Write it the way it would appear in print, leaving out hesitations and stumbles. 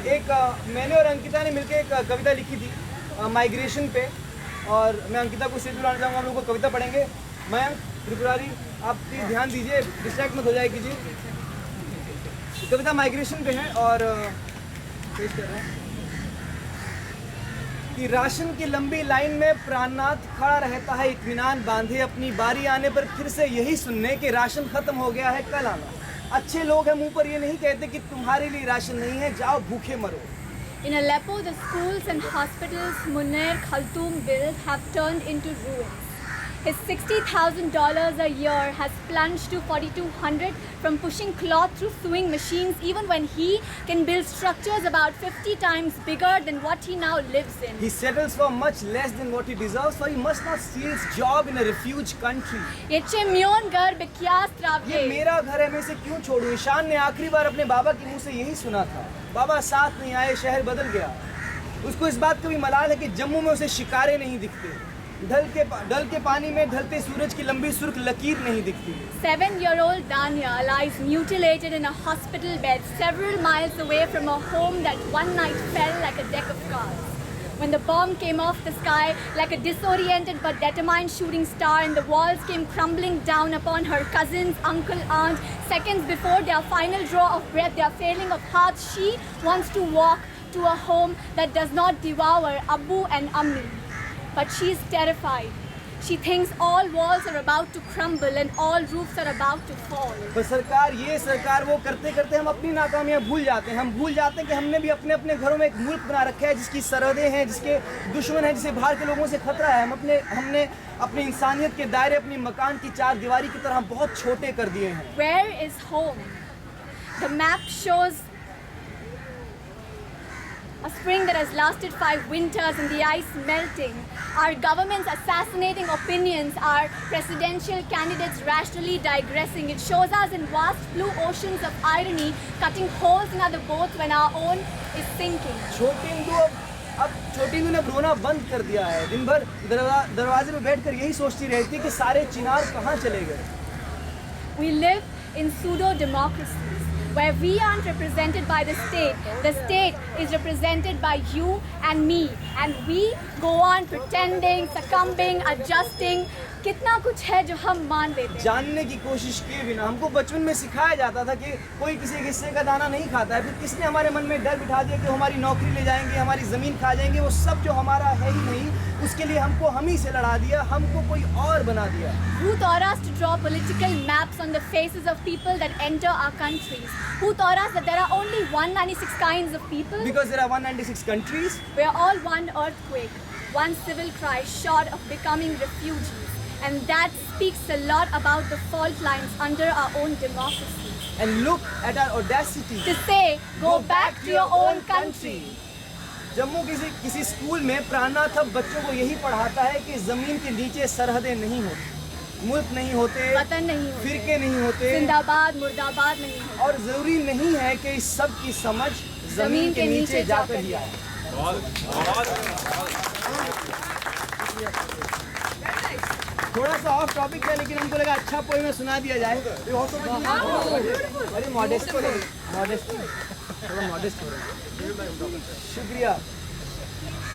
मैंने और अंकिता ने मिलकर एक कविता लिखी थी माइग्रेशन पे, और मैं अंकिता को स्टेज बुलाना चाहूँगा। हम लोग को कविता पढ़ेंगे। मयंक, त्रिपुरारी, आप प्लीज ध्यान दीजिए, डिस्ट्रैक्ट मत हो जाए कीजिए। कविता माइग्रेशन पे है और पेश कर रहे हैं कि राशन की लंबी लाइन में प्राणनाथ खड़ा रहता है इत्मीनान बांधे, अपनी बारी आने पर फिर से यही सुनने कि राशन खत्म हो गया है, कल आना। अच्छे लोग हैं मुंह पर ये नहीं कहते कि तुम्हारे लिए राशन नहीं है, जाओ भूखे मरो। In Aleppo, the schools and hospitals Munir Khaltoum built have turned into ruins. His $60,000 a year has plunged to $4,200 from pushing cloth through sewing machines, even when he can build structures about 50 times bigger than what he now lives in. He settles for much less than what he deserves, for he must not steal his job in a refuge country. ये मेरा घर है, मैं इसे क्यों छोड़ूं? ईशान ने आखिरी बार अपने बाबा के मुंह से यही सुना था। बाबा साथ नहीं आए, शहर बदल गया। उसको इस बात का भी मलाल है कि जम्मू में उसे शिकारे नहीं दिखते, डल के पानी में ढलते सूरज की लंबी सुर्ख लकीर नहीं दिखती। 7-year-old Dania lies mutilated in a hospital bed several miles away from a home that one night fell like a deck of cards. When the bomb came off the sky like a disoriented but determined shooting star and the walls came crumbling down upon her cousins, uncle, aunt, seconds before their final draw of breath, their failing of heart, she wants to walk to a home that does not devour Abu and Ammi. But she is terrified. She thinks all walls are about to crumble and all roofs are about to fall. पर सरकार वो करते करते हम अपनी नाकामियां भूल जाते हैं। हम भूल जाते हैं कि हमने भी अपने अपने घरों में एक मुल्क बना रखा है जिसकी सरहदें हैं, जिसके दुश्मन हैं, जिसे बाहर के लोगों से खतरा है। हमने अपनी इंसानियत के दायरे अपनी मकान की चार दीवारी की तरह बहुत छोटे कर दिए हैं। Where is home? The map shows a spring that has lasted 5 winters and the ice melting. Our government's assassinating opinions, our presidential candidates rationally digressing. It shows us in vast blue oceans of irony, cutting holes in other boats when our own is sinking. छोटी इंदू ने रोना बंद कर दिया है। दिन भर दरवाजे में बैठकर यही सोचती रहती है कि सारे चिनार कहाँ चले गए। We live in pseudo-democracies, where we aren't represented by the state is represented by you and me, and we go on pretending, succumbing, adjusting. कितना कुछ है जो हम मान लेते हैं। जानने की कोशिश किए बिना हमको बचपन में सिखाया जाता था कि कोई किसी हिस्से का दाना नहीं खाता है। फिर किसने हमारे मन में डर बिठा दिया कि हमारी नौकरी ले जाएंगे, हमारी ज़मीन खा जाएंगे। वो सब जो हमारा है ही नहीं, उसके लिए हमको हम ही से लड़ा दिया, हमको कोई और बना दिया। Who taught us to draw political maps on the faces of people that enter our countries? Who taught us that there are only 196 kinds of people? Because there are 196 countries. We are all one earthquake, one civil cry short of becoming refugees. And that speaks a lot about the fault lines under our own democracy. And look at our audacity To say, go back to your own country. Jammu किसी school में प्राणनाथ अब बच्चों को यही पढ़ाता है कि जमीन के नीचे सरहदें नहीं होती, मुल्क नहीं होते, वतन नहीं होते, फिरके नहीं होते, जिंदाबाद मुर्दाबाद नहीं होते, और जरूरी नहीं है कि इस सब की समझ जमीन के नीचे जाकर ही आए। थोड़ा सा ऑफ टॉपिक है लेकिन हमको लगा अच्छा पोएम में सुना दिया जाए। अरे मॉडेस्ट हो रहे, थोड़ा मॉडेस्ट हो रहे। शुक्रिया।